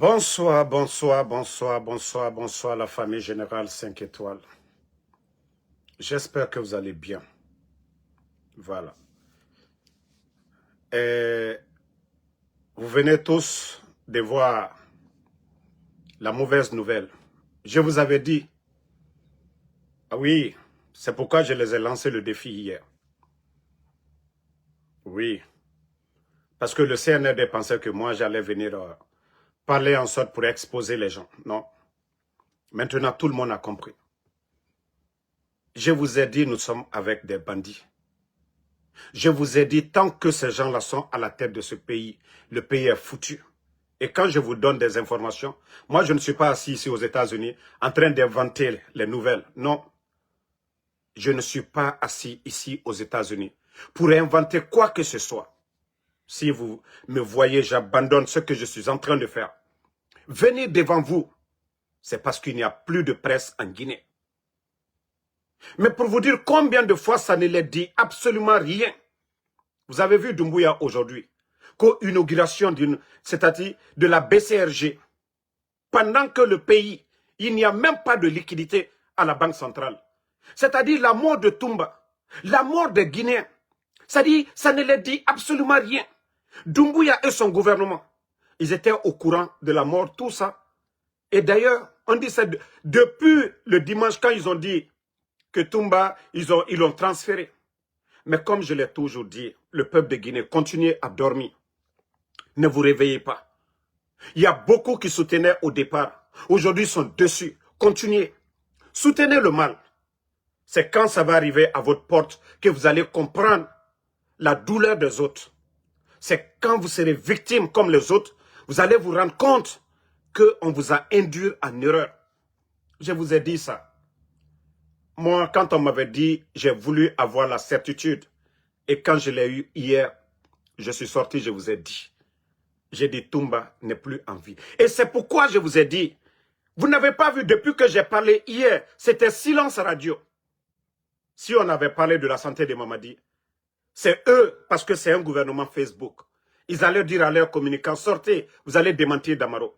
Bonsoir, bonsoir, bonsoir, bonsoir, bonsoir la famille générale 5 étoiles. J'espère que vous allez bien. Voilà. Et vous venez tous de voir la mauvaise nouvelle. Je vous avais dit, ah oui, c'est pourquoi je les ai lancé le défi hier. Oui, parce que le CNRD pensait que moi j'allais venir parler en sorte pour exposer les gens. Non. Maintenant, tout le monde a compris. Je vous ai dit, nous sommes avec des bandits. Je vous ai dit, tant que ces gens-là sont à la tête de ce pays, le pays est foutu. Et quand je vous donne des informations, moi je ne suis pas assis ici aux États-Unis en train d'inventer les nouvelles. Non, je ne suis pas assis ici aux États-Unis pour inventer quoi que ce soit. Si vous me voyez, j'abandonne ce que je suis en train de faire. Venir devant vous, c'est parce qu'il n'y a plus de presse en Guinée. Mais pour vous dire combien de fois ça ne les dit absolument rien. Vous avez vu Doumbouya aujourd'hui, qu'inauguration c'est-à-dire de la BCRG, pendant que le pays, il n'y a même pas de liquidité à la Banque centrale. C'est-à-dire la mort de Toumba, la mort des Guinéens. C'est-à-dire, ça ne les dit absolument rien. Doumbouya et son gouvernement, ils étaient au courant de la mort, tout ça. Et d'ailleurs, on dit ça depuis le dimanche, quand ils ont dit que Toumba, ils l'ont transféré. Mais comme je l'ai toujours dit, le peuple de Guinée, continuez à dormir. Ne vous réveillez pas. Il y a beaucoup qui soutenaient au départ. Aujourd'hui, ils sont dessus. Continuez. Soutenez le mal. C'est quand ça va arriver à votre porte que vous allez comprendre la douleur des autres. C'est quand vous serez victime comme les autres, vous allez vous rendre compte qu'on vous a induit en erreur. Je vous ai dit ça. Moi, quand on m'avait dit, j'ai voulu avoir la certitude. Et quand je l'ai eu hier, je suis sorti, je vous ai dit. J'ai dit, Toumba n'est plus en vie. Et c'est pourquoi je vous ai dit, vous n'avez pas vu depuis que j'ai parlé hier, c'était silence radio. Si on avait parlé de la santé de Mamadi, c'est eux, parce que c'est un gouvernement Facebook. Ils allaient dire à leurs communicants, sortez, vous allez démentir Damaro.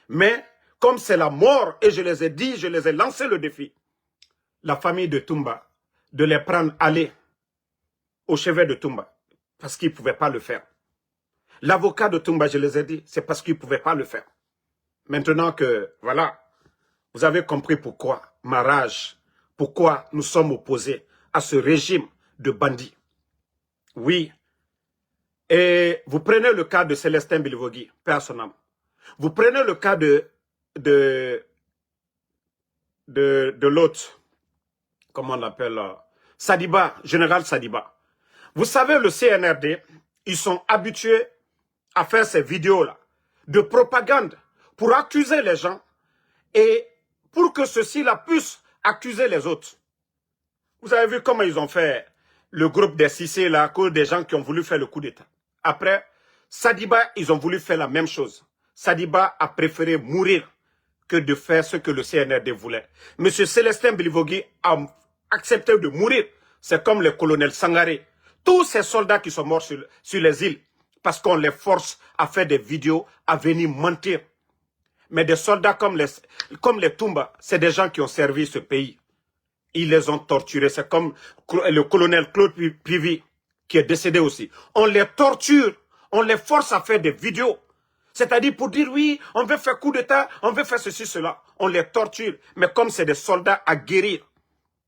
Mais, comme c'est la mort, et je les ai dit, je les ai lancé le défi, la famille de Toumba, de les prendre, aller au chevet de Toumba, parce qu'ils ne pouvaient pas le faire. L'avocat de Toumba, je les ai dit, c'est parce qu'ils ne pouvaient pas le faire. Maintenant que, voilà, vous avez compris pourquoi ma rage, pourquoi nous sommes opposés à ce régime de bandits. Oui. Et vous prenez le cas de Célestin Bilivogui, personnellement. Vous prenez le cas de l'autre, comment on l'appelle, Sadiba, général Sadiba. Vous savez, le CNRD, ils sont habitués à faire ces vidéos-là de propagande pour accuser les gens et pour que ceux-ci-là puissent accuser les autres. Vous avez vu comment ils ont fait le groupe des Cissé là, à cause des gens qui ont voulu faire le coup d'État. Après, Sadiba, ils ont voulu faire la même chose. Sadiba a préféré mourir que de faire ce que le CNRD voulait. Monsieur Célestin Bilivogui a accepté de mourir. C'est comme le colonel Sangaré. Tous ces soldats qui sont morts sur les îles, parce qu'on les force à faire des vidéos, à venir mentir. Mais des soldats comme les Toumba, c'est des gens qui ont servi ce pays. Ils les ont torturés. C'est comme le colonel Claude Pivy, qui est décédé aussi. On les torture, on les force à faire des vidéos. C'est-à-dire pour dire oui, on veut faire coup d'État, on veut faire ceci, cela. On les torture. Mais comme c'est des soldats à guérir,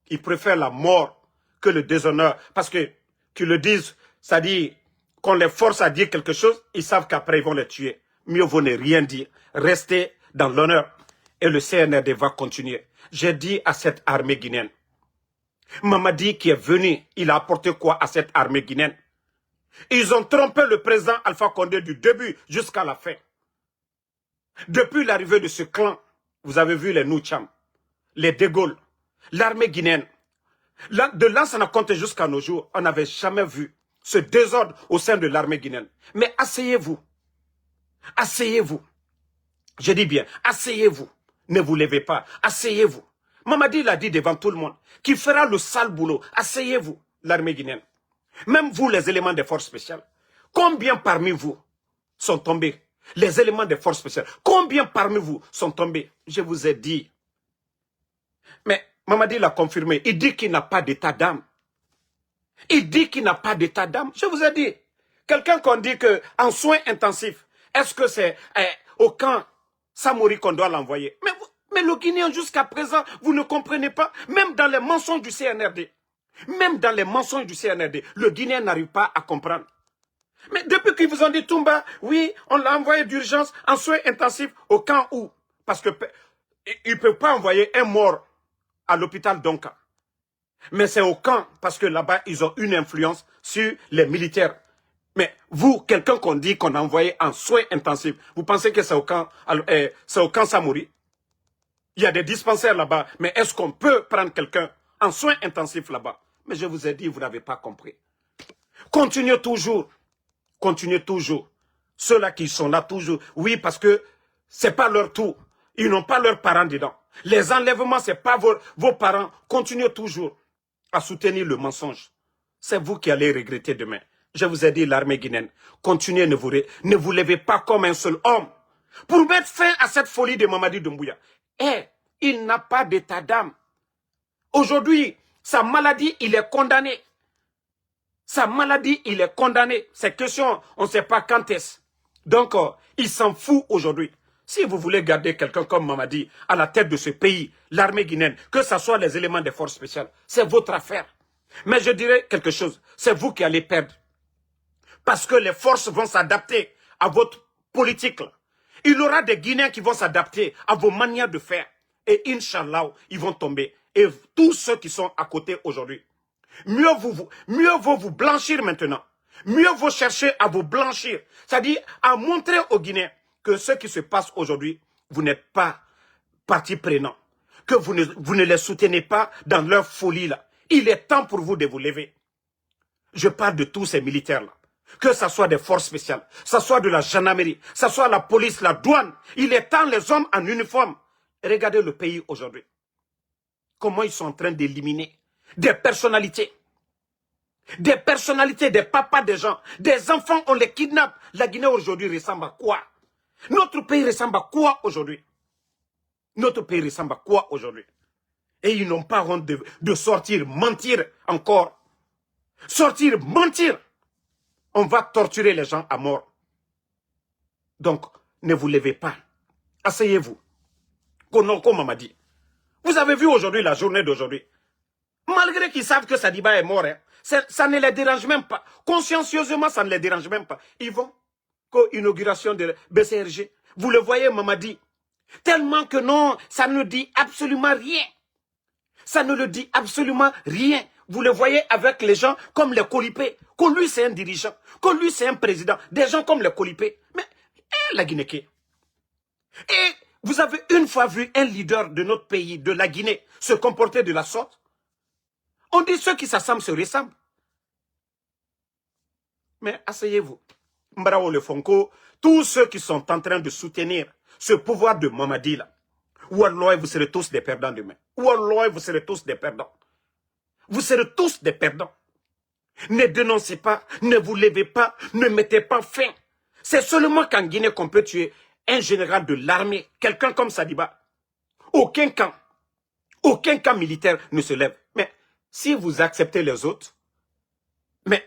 ils préfèrent la mort que le déshonneur. Parce que, qu'ils le disent, c'est-à-dire qu'on les force à dire quelque chose, ils savent qu'après ils vont les tuer. Mieux vaut ne rien dire. Rester dans l'honneur. Et le CNRD va continuer. J'ai dit à cette armée guinéenne, Mamadi qui est venu, il a apporté quoi à cette armée guinéenne? Ils ont trompé le président Alpha Condé du début jusqu'à la fin. Depuis l'arrivée de ce clan, vous avez vu les Noucham, les De Gaulle, l'armée guinéenne. De Lansana Conté jusqu'à nos jours, on n'avait jamais vu ce désordre au sein de l'armée guinéenne. Mais asseyez-vous. Asseyez-vous. Je dis bien, asseyez-vous. Ne vous levez pas. Asseyez-vous. Mamadi l'a dit devant tout le monde, qui fera le sale boulot. Asseyez-vous, l'armée guinéenne. Même vous, les éléments des forces spéciales. Combien parmi vous sont tombés? Les éléments des forces spéciales. Combien parmi vous sont tombés? Je vous ai dit. Mais Mamadi l'a confirmé. Il dit qu'il n'a pas d'état d'âme. Il dit qu'il n'a pas d'état d'âme. Je vous ai dit. Quelqu'un qu'on dit qu'en soins intensifs, est-ce que c'est au camp Samori qu'on doit l'envoyer? Mais le Guinéen, jusqu'à présent, vous ne comprenez pas. Même dans les mensonges du CNRD. Même dans les mensonges du CNRD, le Guinéen n'arrive pas à comprendre. Mais depuis qu'ils vous ont dit Toumba, oui, on l'a envoyé d'urgence en soins intensifs au camp où? Parce que ils ne peuvent pas envoyer un mort à l'hôpital Donka. Mais c'est au camp, parce que là-bas, ils ont une influence sur les militaires. Mais vous, quelqu'un qu'on dit qu'on a envoyé en soins intensifs, vous pensez que c'est au camp Samori? Il y a des dispensaires là-bas, mais est-ce qu'on peut prendre quelqu'un en soins intensifs là-bas? Mais je vous ai dit, vous n'avez pas compris. Continuez toujours. Continuez toujours. Ceux-là qui sont là toujours. Oui, parce que ce n'est pas leur tour. Ils n'ont pas leurs parents dedans. Les enlèvements, ce n'est pas vos parents. Continuez toujours à soutenir le mensonge. C'est vous qui allez regretter demain. Je vous ai dit, l'armée guinéenne, continuez, ne vous levez pas comme un seul homme. Pour mettre fin à cette folie de Mamadi Doumbouya. Il n'a pas d'état d'âme. Aujourd'hui, sa maladie, il est condamné. Sa maladie, il est condamné. C'est question, on ne sait pas quand est-ce. Donc, il s'en fout aujourd'hui. Si vous voulez garder quelqu'un comme Mamadi à la tête de ce pays, l'armée guinéenne, que ce soit les éléments des forces spéciales, c'est votre affaire. Mais je dirais quelque chose, c'est vous qui allez perdre. Parce que les forces vont s'adapter à votre politique. Il y aura des Guinéens qui vont s'adapter à vos manières de faire. Et Inch'Allah, ils vont tomber. Et tous ceux qui sont à côté aujourd'hui, mieux vaut vous blanchir maintenant. Mieux vaut chercher à vous blanchir. C'est-à-dire à montrer aux Guinéens que ce qui se passe aujourd'hui, vous n'êtes pas partie prenante. Que vous ne les soutenez pas dans leur folie là. Il est temps pour vous de vous lever. Je parle de tous ces militaires-là. Que ce soit des forces spéciales, que ce soit de la gendarmerie, que ce soit la police, la douane. Il est temps les hommes en uniforme. Regardez le pays aujourd'hui. Comment ils sont en train d'éliminer des personnalités. Des personnalités, des papas des gens. Des enfants, on les kidnappe. La Guinée aujourd'hui ressemble à quoi? Notre pays ressemble à quoi aujourd'hui? Notre pays ressemble à quoi aujourd'hui? Et ils n'ont pas honte de sortir, mentir encore. Sortir, mentir. On va torturer les gens à mort. Donc, ne vous levez pas. Asseyez-vous. Konoko Mamadi. Vous avez vu aujourd'hui la journée d'aujourd'hui. Malgré qu'ils savent que Sadiba est mort, hein, ça ne les dérange même pas. Consciencieusement, ça ne les dérange même pas. Ils vont inauguration de BCRG. Vous le voyez, Mamadi. Tellement que non, ça ne dit absolument rien. Ça ne le dit absolument rien. Vous le voyez avec les gens comme les Kolipé. Que lui, c'est un dirigeant. Que lui, c'est un président. Des gens comme les Kolipé. Mais, la Guinée. Et vous avez une fois vu un leader de notre pays, de la Guinée, se comporter de la sorte? On dit ceux qui s'assemblent se ressemblent. Mais asseyez-vous. Mbrao Le Fonko, tous ceux qui sont en train de soutenir ce pouvoir de Mamadi là, Wallah, vous serez tous des perdants demain. Wallah, vous serez tous des perdants. Vous serez tous des perdants. Ne dénoncez pas, ne vous levez pas, ne mettez pas fin. C'est seulement qu'en Guinée qu'on peut tuer un général de l'armée, quelqu'un comme Sadiba. Aucun camp militaire ne se lève. Mais si vous acceptez les autres, mais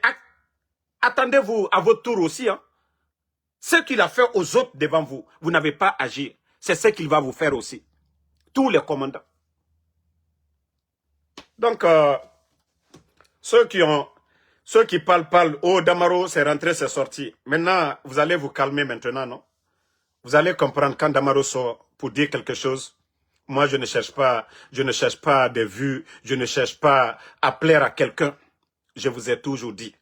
attendez-vous à votre tour aussi. Hein. Ce qu'il a fait aux autres devant vous, vous n'avez pas agi. C'est ce qu'il va vous faire aussi. Tous les commandants. Donc, ceux qui parlent. Oh, Damaro, c'est rentré, c'est sorti. Maintenant, vous allez vous calmer maintenant, non? Vous allez comprendre quand Damaro sort pour dire quelque chose. Moi, je ne cherche pas des vues, je ne cherche pas à plaire à quelqu'un. Je vous ai toujours dit.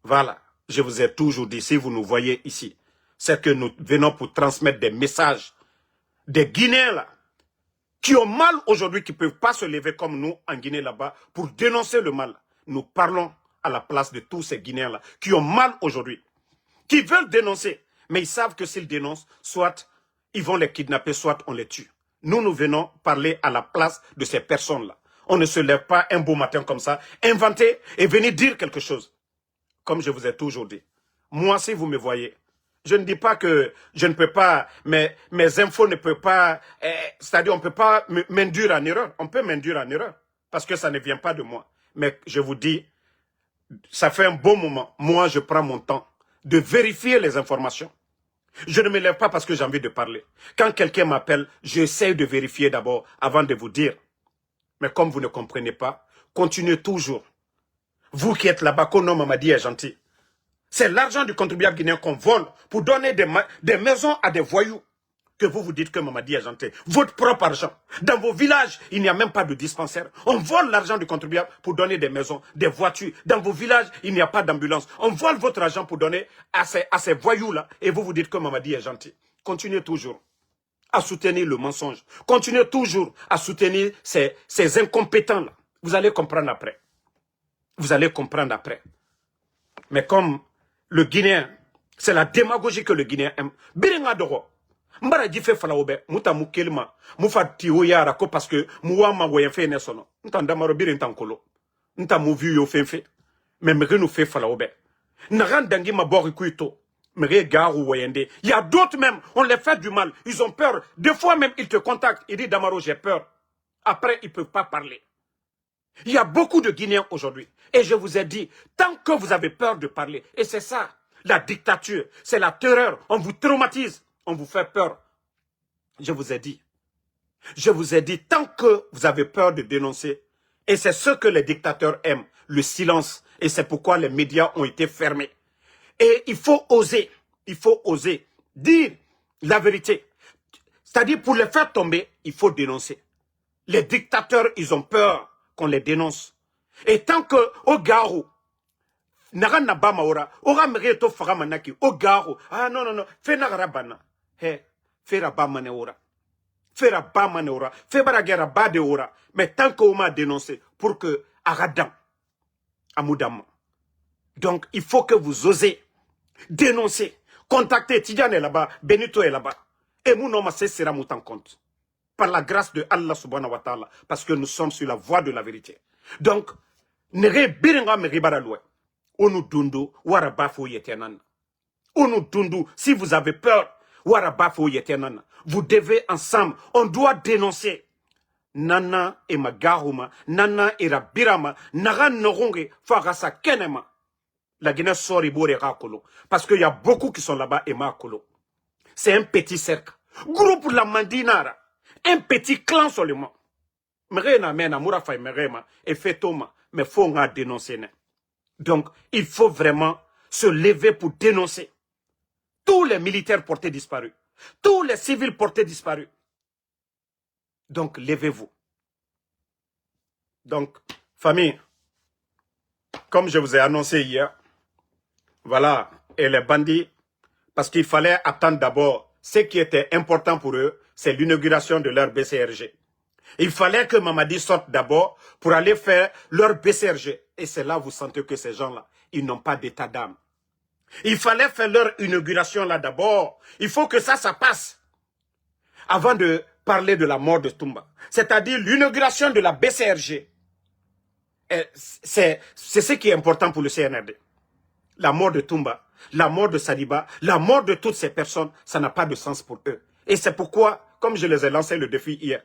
Voilà, je vous ai toujours dit, si vous nous voyez ici, c'est que nous venons pour transmettre des messages. Des Guinéens là, qui ont mal aujourd'hui, qui ne peuvent pas se lever comme nous en Guinée là-bas pour dénoncer le mal. Nous parlons à la place de tous ces Guinéens-là qui ont mal aujourd'hui, qui veulent dénoncer, mais ils savent que s'ils dénoncent, soit ils vont les kidnapper, soit on les tue. Nous venons parler à la place de ces personnes-là. On ne se lève pas un beau matin comme ça, inventer et venir dire quelque chose. Comme je vous ai toujours dit. Moi, si vous me voyez, Je ne dis pas que je ne peux pas, mes infos ne peuvent pas, c'est-à-dire on ne peut pas m'induire en erreur. On peut m'induire en erreur parce que ça ne vient pas de moi. Mais je vous dis, ça fait un bon moment. Moi, je prends mon temps de vérifier les informations. Je ne me lève pas parce que j'ai envie de parler. Quand quelqu'un m'appelle, j'essaie de vérifier d'abord avant de vous dire. Mais comme vous ne comprenez pas, continuez toujours. Vous qui êtes là-bas, qu'on nomme Mamadi est gentil. C'est l'argent du contribuable guinéen qu'on vole pour donner des maisons à des voyous. Que vous dites que Mamadi est gentil. Votre propre argent. Dans vos villages, il n'y a même pas de dispensaire. On vole l'argent du contribuable pour donner des maisons, des voitures. Dans vos villages, il n'y a pas d'ambulance. On vole votre argent pour donner à ces voyous-là. Et vous dites que Mamadi est gentil. Continuez toujours à soutenir le mensonge. Continuez toujours à soutenir ces incompétents-là. Vous allez comprendre après. Vous allez comprendre après. Mais comme le Guinéen, c'est la démagogie que le Guinéen aime. Biringa doro. Mbara jife falaobe, muta mukelma, mufa tiwo yara ko parce que muwa ma woyen fe nesono. Nta ndamaro birin tankolo. Nta muvi yo fenfe. Mais mege nous fait falaobe. Naran dangi ma bori kuito. Mege garu woyende. Il y a d'autres même, on les fait du mal. Ils ont peur. Des fois même, ils te contactent. Ils disent Damaro, j'ai peur. Après, ils ne peuvent pas parler. Il y a beaucoup de Guinéens aujourd'hui. Et je vous ai dit, tant que vous avez peur de parler, et c'est ça, la dictature, c'est la terreur, on vous traumatise, on vous fait peur. Je vous ai dit, tant que vous avez peur de dénoncer, et c'est ce que les dictateurs aiment, le silence, et c'est pourquoi les médias ont été fermés. Et il faut oser dire la vérité. C'est-à-dire, pour les faire tomber, il faut dénoncer. Les dictateurs, ils ont peur qu'on les dénonce. Et tant que au garou, naga nabama ora, ora mereto faramanaki, au garou, ah non, fais nagarabana, he, fais rabamane ora, fais rabamane ora, fais baragera bade ora, mais tant qu'on m'a dénoncé, pour que aradan, amoudam. Donc, il faut que vous osez dénoncer, contacter Tidjane est là-bas, Benito est là-bas, et mon nom sera moutant compte. Par la grâce de Allah subhanahu wa ta'ala, parce que nous sommes sur la voie de la vérité. Donc, nere biringa meribara loue. Onu dundu, warabafo yetenan. Onu dundu, si vous avez peur, warabafo yetenan. Vous devez ensemble, on doit dénoncer. Nana et Magaruma, Nana et Rabirama, Naran Noronge, Farasa Kenema. La Guinée sori bore rakolo. Parce qu'il y a beaucoup qui sont là-bas et makolo. C'est un petit cercle. Groupe la Mandinara. Un petit clan seulement. Mrena mena murafa merema et fetoma mais faut nga dénoncer. Donc il faut vraiment se lever pour dénoncer tous les militaires portés disparus, tous les civils portés disparus. Donc levez-vous. Donc famille, comme je vous ai annoncé hier, voilà, et les bandits, parce qu'il fallait attendre d'abord ce qui était important pour eux, c'est l'inauguration de leur BCRG. Il fallait que Mamadi sorte d'abord pour aller faire leur BCRG. Et c'est là vous sentez que ces gens-là, ils n'ont pas d'état d'âme. Il fallait faire leur inauguration là d'abord. Il faut que ça passe. Avant de parler de la mort de Toumba. C'est-à-dire l'inauguration de la BCRG. C'est ce qui est important pour le CNRD. La mort de Toumba, la mort de Sadiba, la mort de toutes ces personnes, ça n'a pas de sens pour eux. Et c'est pourquoi, comme je les ai lancé le défi hier,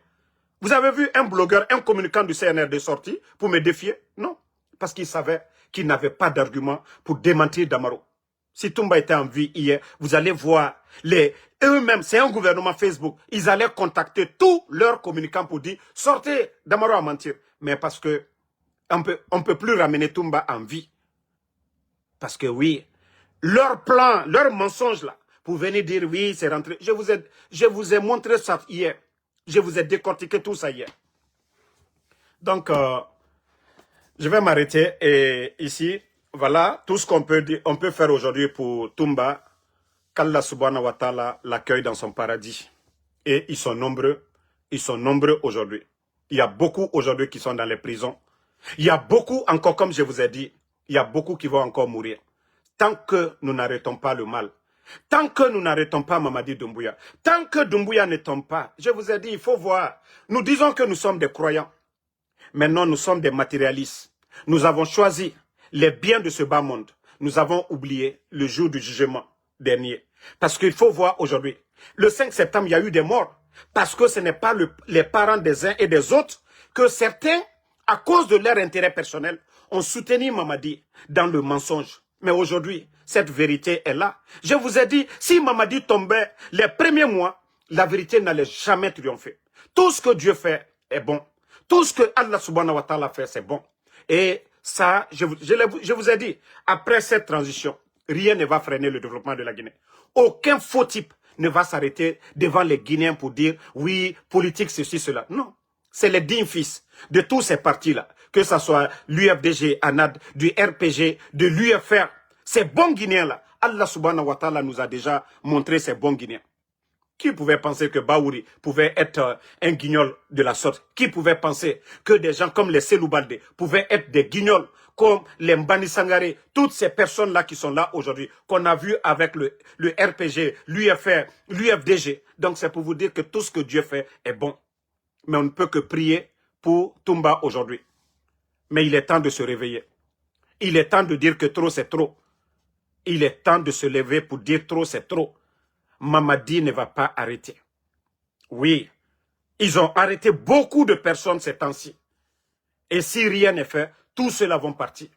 vous avez vu un blogueur, un communicant du CNRD sorti pour me défier? Non. Parce qu'il savait qu'il n'avait pas d'argument pour démentir Damaro. Si Toumba était en vie hier, vous allez voir eux-mêmes, c'est un gouvernement Facebook, ils allaient contacter tous leurs communicants pour dire sortez, Damaro à mentir. Mais parce que on peut plus ramener Toumba en vie. Parce que oui, leur plan, leur mensonge là, pour venir dire oui, c'est rentré. Je vous ai montré ça hier. Je vous ai décortiqué tout ça hier. Donc, je vais m'arrêter. Et ici, voilà tout ce qu'on peut faire aujourd'hui pour Toumba. Qu'Allah subhanahu wa ta'ala l'accueille dans son paradis. Et ils sont nombreux aujourd'hui. Il y a beaucoup aujourd'hui qui sont dans les prisons. Il y a beaucoup encore, comme je vous ai dit, il y a beaucoup qui vont encore mourir. Tant que nous n'arrêtons pas le mal. Tant que nous n'arrêtons pas Mamadi Doumbouya, tant que Doumbouya ne tombe pas, je vous ai dit, il faut voir. Nous disons que nous sommes des croyants. Maintenant, nous sommes des matérialistes. Nous avons choisi les biens de ce bas monde. Nous avons oublié le jour du jugement dernier. Parce qu'il faut voir aujourd'hui, le 5 septembre, il y a eu des morts. Parce que ce n'est pas les parents des uns et des autres que certains, à cause de leur intérêt personnel, ont soutenu Mamadi dans le mensonge. Mais aujourd'hui, cette vérité est là. Je vous ai dit, si Mamadi tombait les premiers mois, la vérité n'allait jamais triompher. Tout ce que Dieu fait est bon. Tout ce que Allah subhanahu wa ta'ala fait, c'est bon. Et ça, je vous ai dit, après cette transition, rien ne va freiner le développement de la Guinée. Aucun faux type ne va s'arrêter devant les Guinéens pour dire, oui, politique, ceci, cela. Non. C'est les dignes fils de tous ces partis-là, que ce soit l'UFDG, ANAD, du RPG, de l'UFR. Ces bons Guinéens-là, Allah subhanahu wa ta'ala nous a déjà montré ces bons Guinéens. Qui pouvait penser que Baouri pouvait être un guignol de la sorte? Qui pouvait penser que des gens comme les Selou Baldé pouvaient être des guignols, comme les Mbani Sangaré, toutes ces personnes-là qui sont là aujourd'hui, qu'on a vu avec le RPG, l'UFR, l'UFDG. Donc c'est pour vous dire que tout ce que Dieu fait est bon. Mais on ne peut que prier pour Toumba aujourd'hui. Mais il est temps de se réveiller. Il est temps de dire que trop c'est trop. Il est temps de se lever pour dire trop c'est trop. Mamadi ne va pas arrêter. Oui, ils ont arrêté beaucoup de personnes ces temps-ci. Et si rien n'est fait, tous ceux-là vont partir.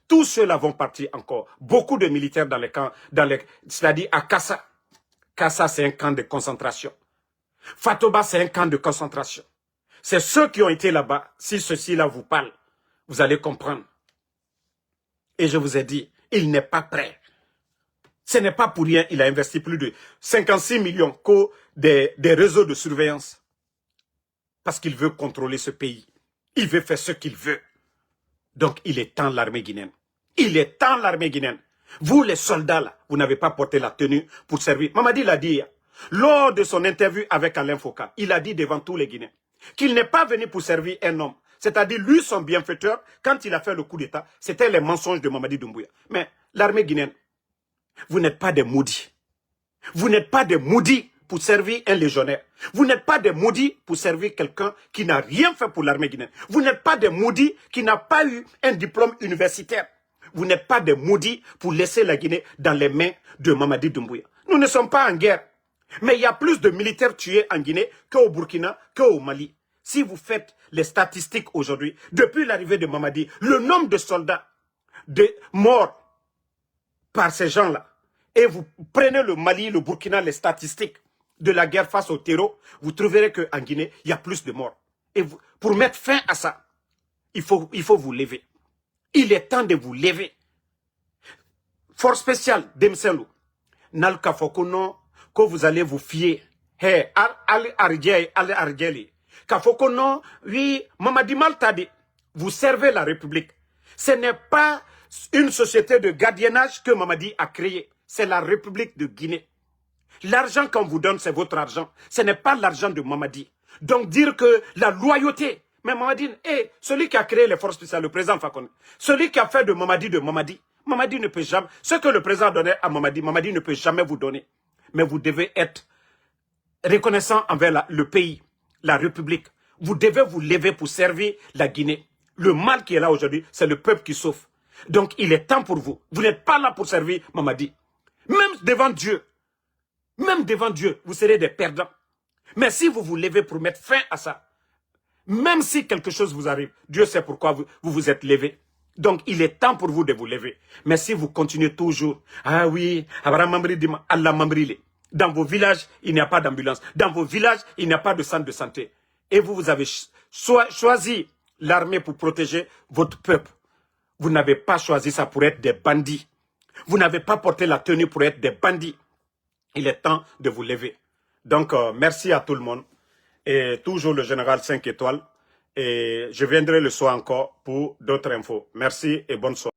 Tous ceux-là vont partir encore. Beaucoup de militaires dans les camps, c'est-à-dire à Kassa. Kassa, c'est un camp de concentration. Fatoba, c'est un camp de concentration. C'est ceux qui ont été là-bas. Si ceci-là vous parle, vous allez comprendre. Et je vous ai dit, il n'est pas prêt. Ce n'est pas pour rien, il a investi plus de 56 millions des réseaux de surveillance. Parce qu'il veut contrôler ce pays. Il veut faire ce qu'il veut. Donc, il est temps l'armée guinéenne. Il est temps l'armée guinéenne. Vous, les soldats, là, vous n'avez pas porté la tenue pour servir. Mamadi l'a dit, lors de son interview avec Alain Foucault, il a dit devant tous les Guinéens qu'il n'est pas venu pour servir un homme. C'est-à-dire, lui, son bienfaiteur, quand il a fait le coup d'État, c'était les mensonges de Mamadi Doumbouya. Mais l'armée guinéenne, vous n'êtes pas des maudits. Vous n'êtes pas des maudits pour servir un légionnaire. Vous n'êtes pas des maudits pour servir quelqu'un qui n'a rien fait pour l'armée guinéenne. Vous n'êtes pas des maudits qui n'a pas eu un diplôme universitaire. Vous n'êtes pas des maudits pour laisser la Guinée dans les mains de Mamadi Doumbouya. Nous ne sommes pas en guerre. Mais il y a plus de militaires tués en Guinée qu'au Burkina, qu'au Mali. Si vous faites les statistiques aujourd'hui, depuis l'arrivée de Mamadi, le nombre de soldats morts par ces gens-là, et vous prenez le Mali, le Burkina, les statistiques de la guerre face au terreau, vous trouverez qu'en Guinée, il y a plus de morts. Et vous, pour mettre fin à ça, il faut vous lever. Il est temps de vous lever. Force spéciale d'Emselou, Nalka Fokono, que vous allez vous fier. Hey, Argeli. Kafokono, oui, Mamadi Maltadi, vous servez la République. Ce n'est pas une société de gardiennage que Mamadi a créée. C'est la République de Guinée. L'argent qu'on vous donne, c'est votre argent. Ce n'est pas l'argent de Mamadi. Donc dire que la loyauté, mais Mamadi, celui qui a créé les forces spéciales, le président Fakonde, celui qui a fait de Mamadi, Mamadi ne peut jamais, ce que le président donnait à Mamadi, Mamadi ne peut jamais vous donner. Mais vous devez être reconnaissant envers le pays, la République. Vous devez vous lever pour servir la Guinée. Le mal qui est là aujourd'hui, c'est le peuple qui souffre. Donc il est temps pour vous. Vous n'êtes pas là pour servir Mamadi. Même devant Dieu, vous serez des perdants. Mais si vous vous levez pour mettre fin à ça, même si quelque chose vous arrive, Dieu sait pourquoi vous vous êtes levé. Donc, il est temps pour vous de vous lever. Mais si vous continuez toujours, ah oui, Allah Mambrili. Dans vos villages, il n'y a pas d'ambulance. Dans vos villages, il n'y a pas de centre de santé. Et vous avez choisi l'armée pour protéger votre peuple. Vous n'avez pas choisi ça pour être des bandits. Vous n'avez pas porté la tenue pour être des bandits. Il est temps de vous lever. Donc, merci à tout le monde. Et toujours le général 5 étoiles. Et je viendrai le soir encore pour d'autres infos. Merci et bonne soirée.